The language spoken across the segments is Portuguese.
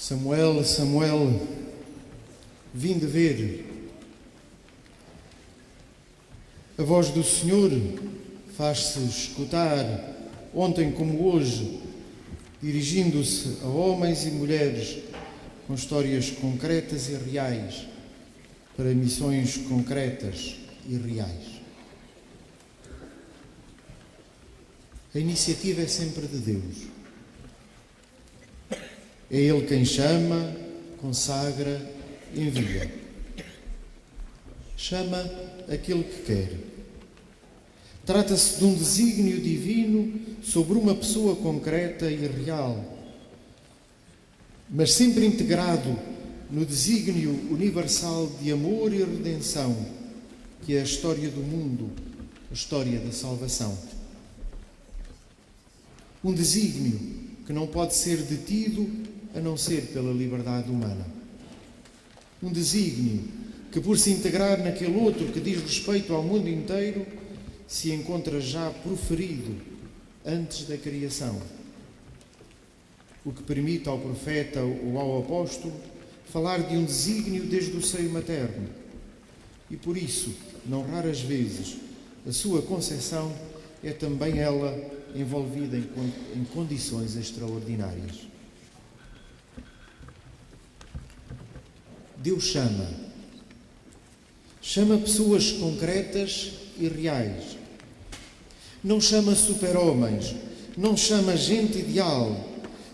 Samuel, Samuel, vim de ver. A voz do Senhor faz-se escutar, ontem como hoje, dirigindo-se a homens e mulheres com histórias concretas e reais, para missões concretas e reais. A iniciativa é sempre de Deus. É Ele quem chama, consagra, envia. Chama aquele que quer. Trata-se de um desígnio divino sobre uma pessoa concreta e real, mas sempre integrado no desígnio universal de amor e redenção, que é a história do mundo, a história da salvação. Um desígnio que não pode ser detido a não ser pela liberdade humana. Um desígnio que, por se integrar naquele outro que diz respeito ao mundo inteiro, se encontra já proferido antes da criação. O que permite ao profeta ou ao apóstolo falar de um desígnio desde o seio materno. E por isso, não raras vezes, a sua concepção é também ela envolvida em condições extraordinárias. Deus chama pessoas concretas e reais. Não chama super-homens, não chama gente ideal,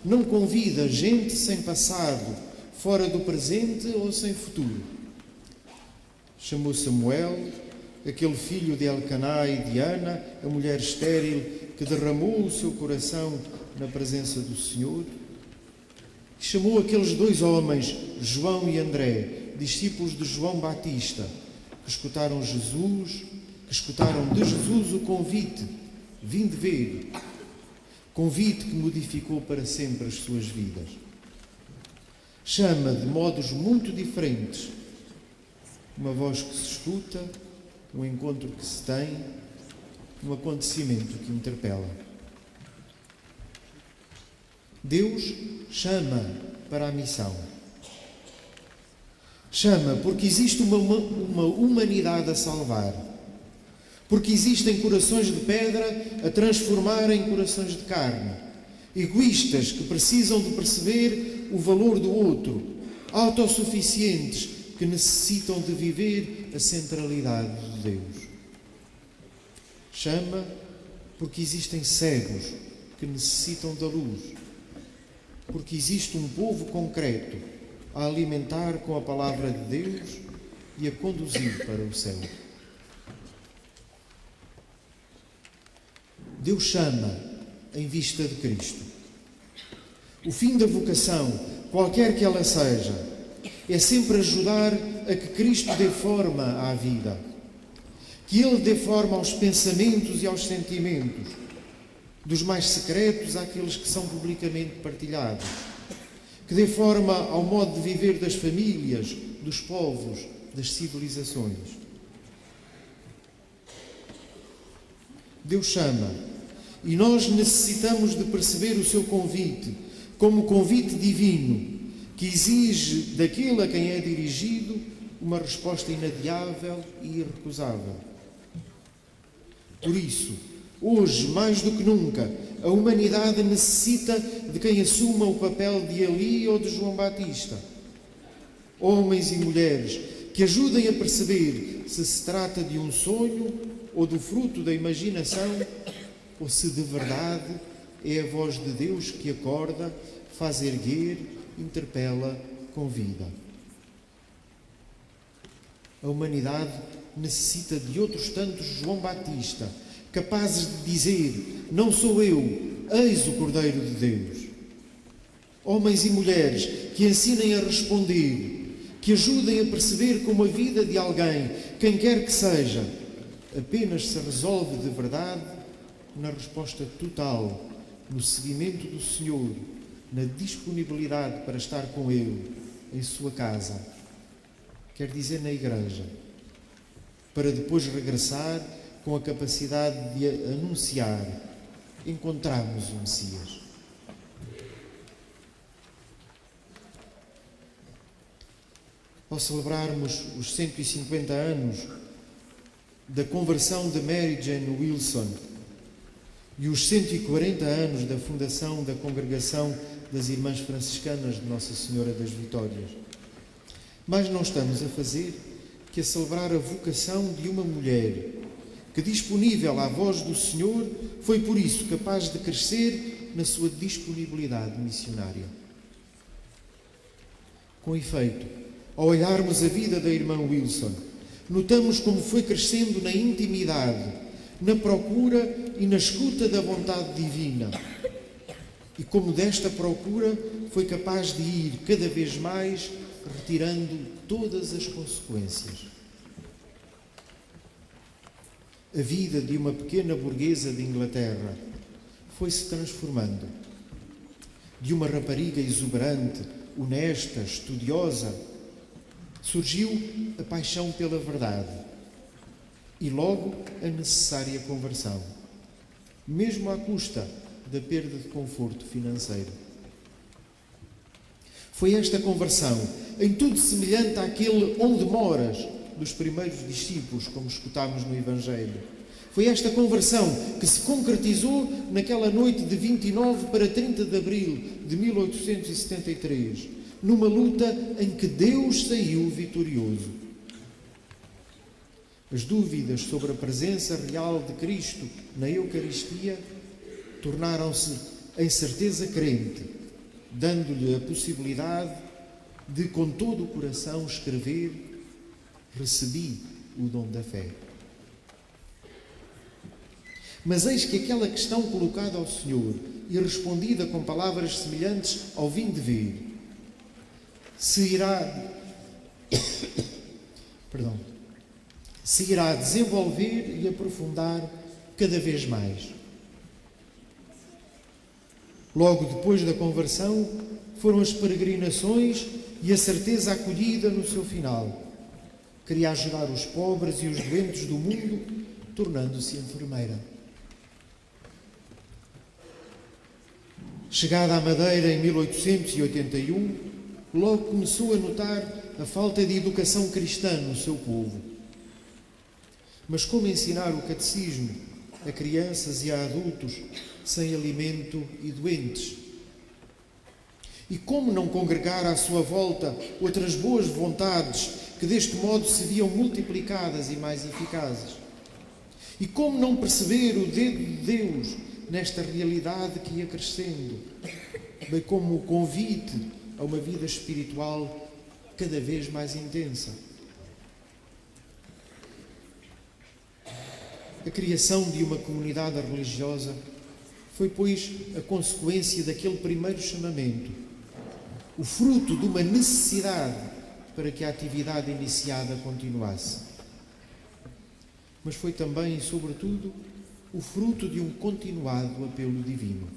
não convida gente sem passado, fora do presente ou sem futuro. Chamou Samuel, aquele filho de Elcaná e de Ana, a mulher estéril que derramou o seu coração na presença do Senhor. Chamou aqueles dois homens, João e André, discípulos de João Batista, que escutaram Jesus, que escutaram de Jesus o convite, vinde ver, convite que modificou para sempre as suas vidas. Chama de modos muito diferentes, uma voz que se escuta, um encontro que se tem, um acontecimento que interpela. Deus chama para a missão. Chama porque existe uma humanidade a salvar. Porque existem corações de pedra a transformar em corações de carne. Egoístas que precisam de perceber o valor do outro. Autossuficientes que necessitam de viver a centralidade de Deus. Chama porque existem cegos que necessitam da luz. Porque existe um povo concreto a alimentar com a palavra de Deus e a conduzir para o céu. Deus chama em vista de Cristo. O fim da vocação, qualquer que ela seja, é sempre ajudar a que Cristo dê forma à vida, que Ele dê forma aos pensamentos e aos sentimentos, dos mais secretos àqueles que são publicamente partilhados, que dê forma ao modo de viver das famílias, dos povos, das civilizações. Deus chama e nós necessitamos de perceber o seu convite como convite divino que exige daquele a quem é dirigido uma resposta inadiável e irrecusável. Por isso, hoje, mais do que nunca, a humanidade necessita de quem assuma o papel de Eli ou de João Batista. Homens e mulheres que ajudem a perceber se se trata de um sonho ou do fruto da imaginação ou se de verdade é a voz de Deus que acorda, faz erguer, interpela, convida. A humanidade necessita de outros tantos João Batista, capazes de dizer, não sou eu, eis o Cordeiro de Deus. Homens e mulheres que ensinem a responder, que ajudem a perceber como a vida de alguém, quem quer que seja, apenas se resolve de verdade na resposta total, no seguimento do Senhor, na disponibilidade para estar com Ele, em sua casa, quer dizer na igreja, para depois regressar com a capacidade de anunciar, encontrarmos o Messias. ao celebrarmos os 150 anos da conversão de Mary Jane Wilson e os 140 anos da fundação da Congregação das Irmãs Franciscanas de Nossa Senhora das Vitórias. Mas não estamos a fazer que a celebrar a vocação de uma mulher que, disponível à voz do Senhor, foi por isso capaz de crescer na sua disponibilidade missionária. Com efeito, ao olharmos a vida da irmã Wilson, notamos como foi crescendo na intimidade, na procura e na escuta da vontade divina, e como desta procura foi capaz de ir cada vez mais retirando todas as consequências. A vida de uma pequena burguesa de Inglaterra foi-se transformando. De uma rapariga exuberante, honesta, estudiosa, surgiu a paixão pela verdade e logo a necessária conversão, mesmo à custa da perda de conforto financeiro. Foi esta conversão, em tudo semelhante àquele onde moras, dos primeiros discípulos, como escutámos no Evangelho. Foi esta conversão que se concretizou naquela noite de 29 para 30 de abril de 1873, numa luta em que Deus saiu vitorioso. As dúvidas sobre a presença real de Cristo na Eucaristia tornaram-se em certeza crente, dando-lhe a possibilidade de, com todo o coração, escrever: recebi o dom da fé. Mas eis que aquela questão colocada ao Senhor e respondida com palavras semelhantes ao vim de ver, se irá desenvolver e aprofundar cada vez mais. Logo depois da conversão, foram as peregrinações e a certeza acolhida no seu final. Queria ajudar os pobres e os doentes do mundo, tornando-se enfermeira. Chegada à Madeira em 1881, logo começou a notar a falta de educação cristã no seu povo. Mas como ensinar o catecismo a crianças e a adultos sem alimento e doentes? E como não congregar à sua volta outras boas vontades que deste modo se viam multiplicadas e mais eficazes? E como não perceber o dedo de Deus nesta realidade que ia crescendo, bem como o convite a uma vida espiritual cada vez mais intensa? A criação de uma comunidade religiosa foi, pois, a consequência daquele primeiro chamamento, o fruto de uma necessidade para que a atividade iniciada continuasse. Mas foi também, e sobretudo, o fruto de um continuado apelo divino.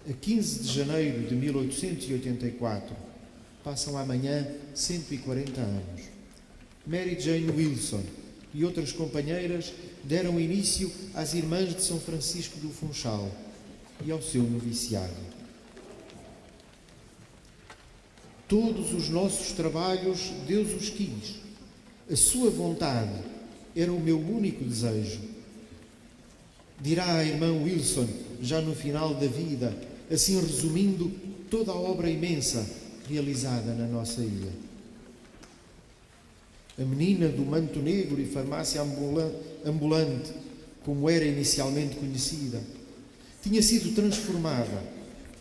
A 15 de janeiro de 1884, passam amanhã 140 anos. Mary Jane Wilson e outras companheiras deram início às Irmãs de São Francisco do Funchal e ao seu noviciado. Todos os nossos trabalhos Deus os quis. A sua vontade era o meu único desejo. Dirá a irmã Wilson, já no final da vida, assim resumindo toda a obra imensa realizada na nossa ilha. A menina do manto negro e farmácia ambulante, como era inicialmente conhecida, tinha sido transformada,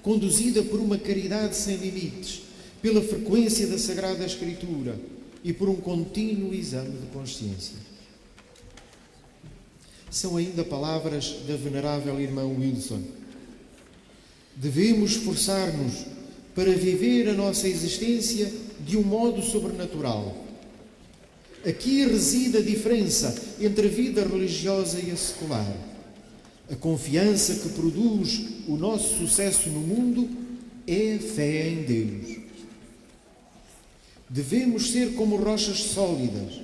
conduzida por uma caridade sem limites, pela frequência da Sagrada Escritura e por um contínuo exame de consciência. São ainda palavras da venerável irmã Wilson. Devemos esforçar-nos para viver a nossa existência de um modo sobrenatural. Aqui reside a diferença entre a vida religiosa e a secular. A confiança que produz o nosso sucesso no mundo é a fé em Deus. Devemos ser como rochas sólidas.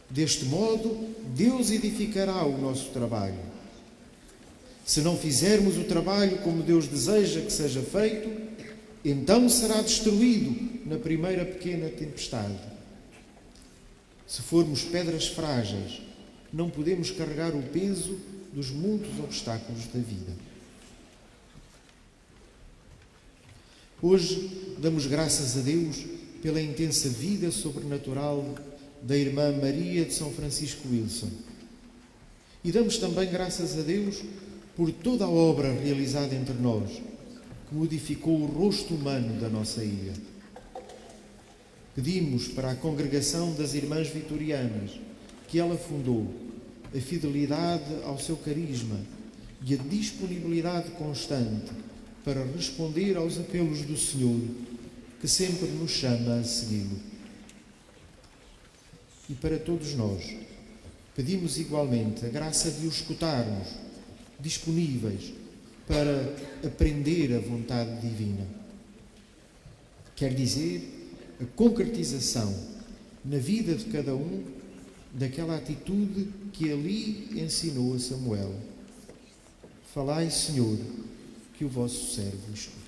Deste modo, Deus edificará o nosso trabalho. Se não fizermos o trabalho como Deus deseja que seja feito, então será destruído na primeira pequena tempestade. Se formos pedras frágeis, não podemos carregar o peso dos muitos obstáculos da vida. Hoje damos graças a Deus pela intensa vida sobrenatural da irmã Maria de São Francisco Wilson. E damos também graças a Deus por toda a obra realizada entre nós, que modificou o rosto humano da nossa ilha. Pedimos para a congregação das Irmãs Vitorianas, que ela fundou, a fidelidade ao seu carisma e a disponibilidade constante para responder aos apelos do Senhor, que sempre nos chama a segui-lo. E para todos nós, pedimos igualmente a graça de o escutarmos, disponíveis para aprender a vontade divina. Quer dizer, a concretização na vida de cada um daquela atitude que ali ensinou a Samuel. Falai, Senhor, que o vosso servo escuta.